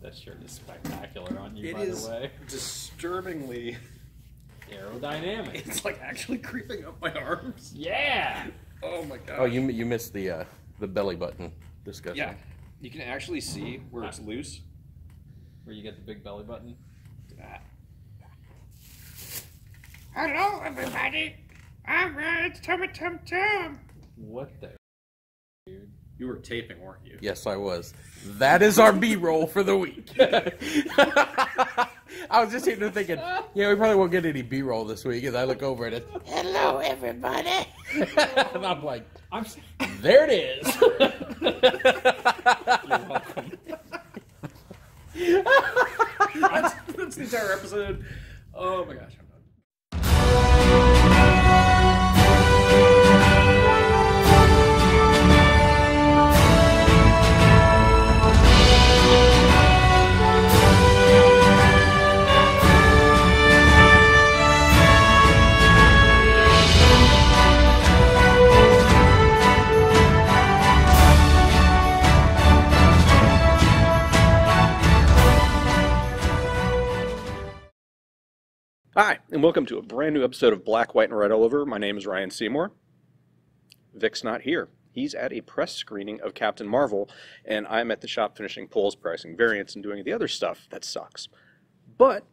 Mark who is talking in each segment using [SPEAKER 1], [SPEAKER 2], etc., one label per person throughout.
[SPEAKER 1] That shirt is spectacular on you,
[SPEAKER 2] It
[SPEAKER 1] by
[SPEAKER 2] is
[SPEAKER 1] the way.
[SPEAKER 2] disturbingly
[SPEAKER 1] Aerodynamic.
[SPEAKER 2] It's like actually creeping up my arms.
[SPEAKER 1] Yeah!
[SPEAKER 2] Oh my god.
[SPEAKER 3] Oh, you missed the belly button discussion.
[SPEAKER 2] Yeah. You can actually see where it's loose.
[SPEAKER 1] Where you get the big belly button.
[SPEAKER 4] Hello, everybody. It's Tummy Tum Tum.
[SPEAKER 1] What the dude?
[SPEAKER 2] You were taping, weren't you?
[SPEAKER 3] Yes, I was. That is our B-roll for the week. I was just sitting there thinking, yeah, we probably won't get any B-roll this week. As I look over at it, hello, everybody. And I'm like, there it is.
[SPEAKER 1] You're welcome.
[SPEAKER 2] That's the entire episode. Oh my gosh, I'm done. Hi, and welcome to a brand new episode of Black, White, and Red All Over. My name is Ryan Seymore. Vic's not here. He's at a press screening of Captain Marvel, and I'm at the shop finishing pulls, pricing variants, and doing the other stuff that sucks. But,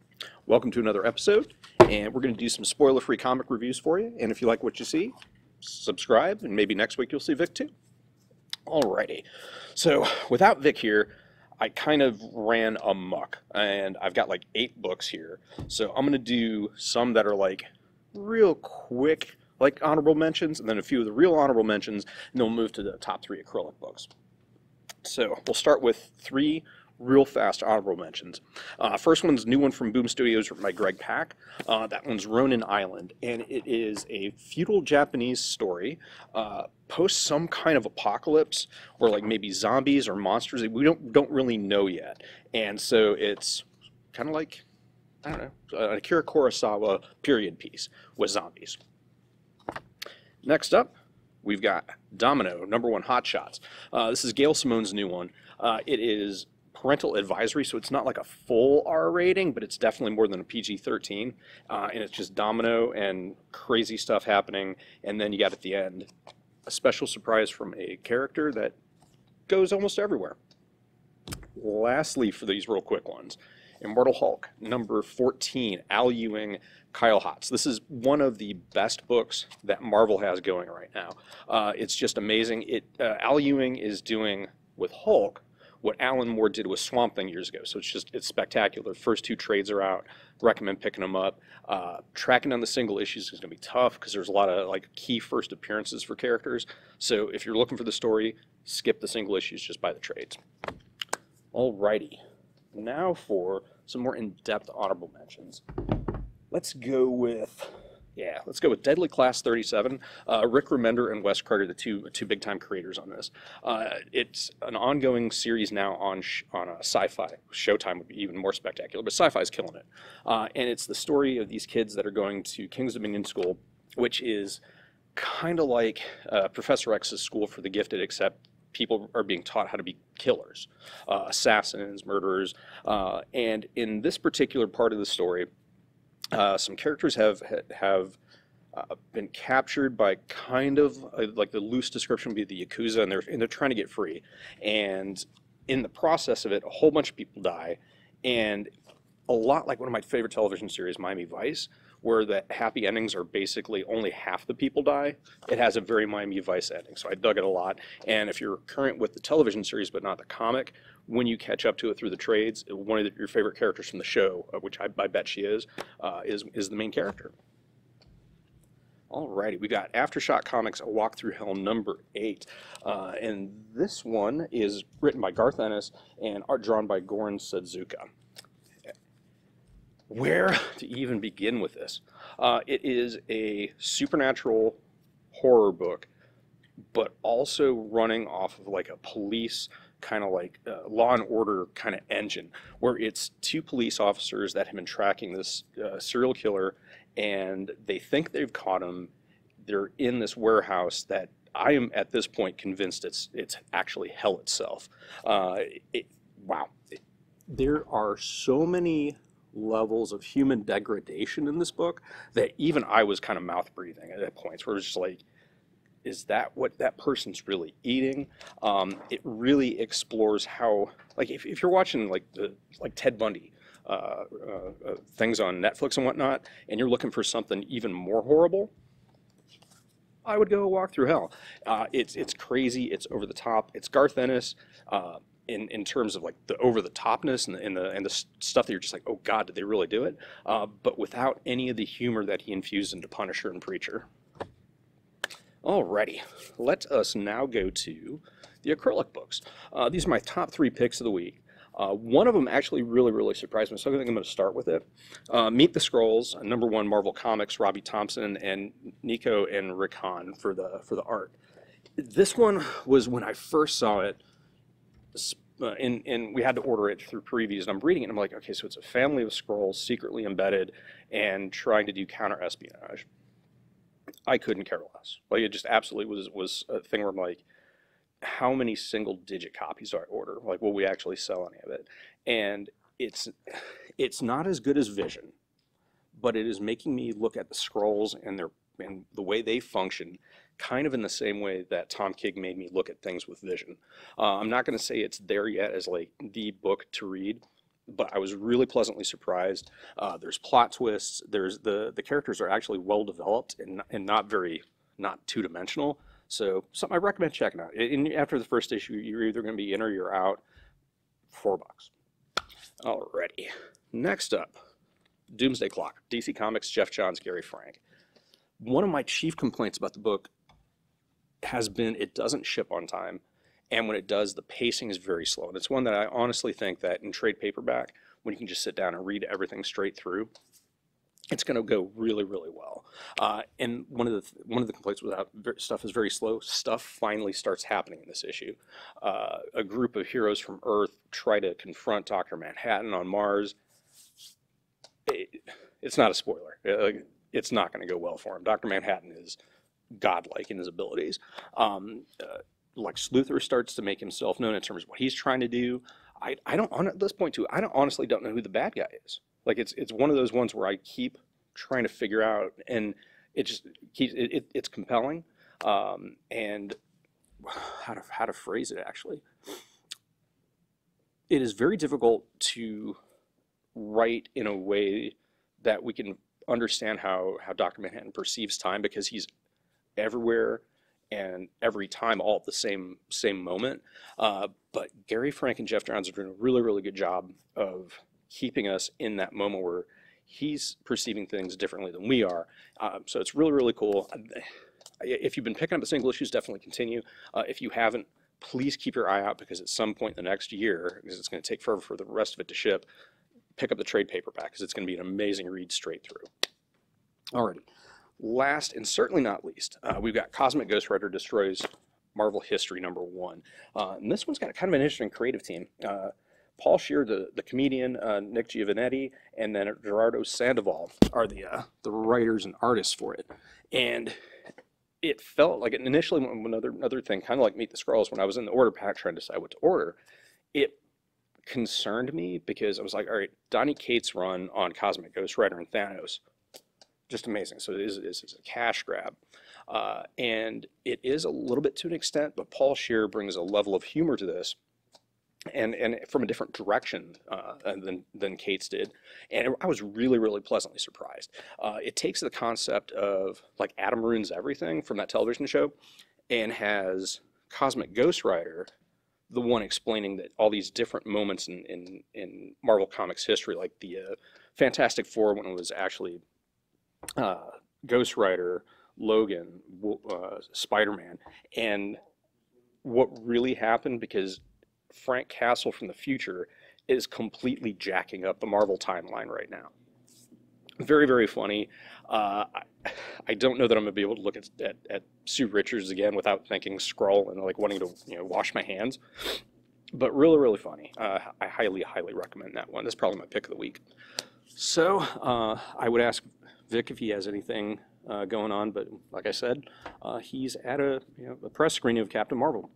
[SPEAKER 2] welcome to another episode, and we're going to do some spoiler-free comic reviews for you, and if you like what you see, subscribe, and maybe next week you'll see Vic too. Alrighty, so without Vic here, I kind of ran amok, and I've got like 8 books here. So I'm going to do some that are like real quick, like honorable mentions, and then a few of the real honorable mentions, and then we'll move to the top 3 acrylic books. So we'll start with 3 real fast honorable mentions. First one's a new one from Boom Studios written by Greg Pak. That one's Ronin Island, and it is a feudal Japanese story post some kind of apocalypse, or like maybe zombies or monsters. We don't really know yet, and so it's kind of like, I don't know, an Akira Kurosawa period piece with zombies. Next up, we've got Domino, #1 Hotshots. This is Gail Simone's new one. It is parental advisory, so it's not like a full R rating, but it's definitely more than a PG-13, and it's just Domino and crazy stuff happening, and then you got at the end a special surprise from a character that goes almost everywhere. Lastly, for these real quick ones, Immortal Hulk, #14, Al Ewing, Kyle Hotz. This is one of the best books that Marvel has going right now. It's just amazing. Al Ewing is doing with Hulk what Alan Moore did with Swamp Thing years ago. So it's spectacular. First 2 trades are out. Recommend picking them up. Tracking down the single issues is going to be tough because there's a lot of like key first appearances for characters. So if you're looking for the story, skip the single issues, just buy the trades. Alrighty. Now for some more in-depth honorable mentions. Let's go with Deadly Class 37. Rick Remender and Wes Carter, the two big-time creators on this. It's an ongoing series now on Sci-Fi. Showtime would be even more spectacular, but Sci-Fi is killing it. And it's the story of these kids that are going to King's Dominion School, which is kind of like Professor X's School for the Gifted, except people are being taught how to be killers, assassins, murderers. And in this particular part of the story, some characters have been captured by kind of like the loose description would be the Yakuza, and they're trying to get free. And in the process of it, a whole bunch of people die, and a lot like one of my favorite television series, Miami Vice, where the happy endings are basically only half the people die. It has a very Miami Vice ending, so I dug it a lot. And if you're current with the television series but not the comic, when you catch up to it through the trades, one of your favorite characters from the show, which I bet she is the main character. Alrighty, we got AfterShock Comics, A Walk Through Hell #8. And this one is written by Garth Ennis and art drawn by Goran Sudzuka. Where to even begin with this? It is a supernatural horror book, but also running off of like a police kind of like Law and Order kind of engine, where it's 2 police officers that have been tracking this serial killer, and they think they've caught him. They're in this warehouse that I am at this point convinced it's actually hell itself. wow. There are so many levels of human degradation in this book that even I was kind of mouth breathing at points where it was just like, is that what that person's really eating? It really explores how, like, if you're watching like Ted Bundy things on Netflix and whatnot, and you're looking for something even more horrible, I would go walk through hell. It's crazy. It's over the top. It's Garth Ennis in terms of like the over the topness and the stuff that you're just like, oh God, did they really do it? But without any of the humor that he infused into Punisher and Preacher. Alrighty, let us now go to the acrylic books. These are my top 3 picks of the week. One of them actually really surprised me, so I think I'm going to start with it. Meet the Skrulls, #1 Marvel Comics, Robbie Thompson and Nico and Rick Hahn for the art. This one was when I first saw it, and we had to order it through previews, and I'm reading it, and I'm like, okay, so it's a family of Skrulls secretly embedded and trying to do counter-espionage. I couldn't care less. Like, it just absolutely was a thing where I'm like, how many single-digit copies do I order? Like, will we actually sell any of it? And it's not as good as Vision, but it is making me look at the Skrulls and the way they function kind of in the same way that Tom King made me look at things with Vision. I'm not going to say it's there yet as like the book to read, but I was really pleasantly surprised. There's plot twists. There's the characters are actually well developed and not two-dimensional. So something I recommend checking out. After the first issue, you're either going to be in or you're out. $4. Alrighty. Next up, Doomsday Clock. DC Comics, Jeff Johns, Gary Frank. One of my chief complaints about the book has been it doesn't ship on time. And when it does, the pacing is very slow. And it's one that I honestly think that in trade paperback, when you can just sit down and read everything straight through, it's going to go really well. And one of the complaints was that stuff is very slow. Stuff finally starts happening in this issue. A group of heroes from Earth try to confront Dr. Manhattan on Mars. It's not a spoiler. It's not going to go well for him. Dr. Manhattan is godlike in his abilities. Lex Luthor starts to make himself known in terms of what he's trying to do. I don't, at this point too, I honestly don't know who the bad guy is. Like, it's one of those ones where I keep trying to figure out, and it just keeps it's compelling. And how to phrase it, actually, it is very difficult to write in a way that we can understand how Dr. Manhattan perceives time, because he's everywhere and every time all at the same moment. But Gary Frank and Jeff Johns are doing a really good job of keeping us in that moment where he's perceiving things differently than we are. So it's really cool. If you've been picking up the single issues, definitely continue. If you haven't, please keep your eye out, because at some point in the next year, because it's going to take forever for the rest of it to ship, pick up the trade paperback, because it's going to be an amazing read straight through. Alrighty. Last and certainly not least, we've got Cosmic Ghost Rider Destroys Marvel History #1. And this one's got kind of an interesting creative team. Paul Scheer, the comedian, Nick Giovanetti, and then Gerardo Sandoval are the writers and artists for it. And it felt like, initially, another thing, kind of like Meet the Skrulls, when I was in the order pack trying to decide what to order, it concerned me, because I was like, all right, Donny Cates' run on Cosmic Ghost Rider and Thanos, just amazing. So it is a cash grab. And it is a little bit to an extent, but Paul Scheer brings a level of humor to this, and from a different direction than Cates did. And I was really pleasantly surprised. It takes the concept of, like, Adam Ruins Everything from that television show, and has Cosmic Ghost Rider, the one explaining that all these different moments in Marvel Comics history, like the Fantastic Four, when it was actually Ghost Rider, Logan, Spider-Man, and what really happened, because Frank Castle from the future is completely jacking up the Marvel timeline right now. Very funny. I don't know that I'm gonna be able to look at Sue Richards again without thinking Skrull and like wanting to wash my hands. But really funny. I highly recommend that one. That's probably my pick of the week. So I would ask Vic if he has anything going on, but like I said, he's at a press screening of Captain Marvel.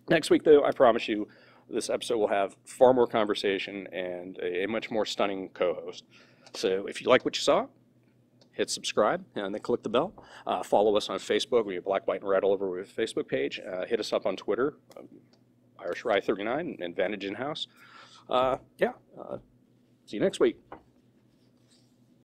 [SPEAKER 2] Next week, though, I promise you, this episode will have far more conversation and a much more stunning co-host. So if you like what you saw, hit subscribe and then click the bell. Follow us on Facebook. We have Black, White, and Red all over our Facebook page. Hit us up on Twitter, IrishRye39 and Vantage In-House. See you next week.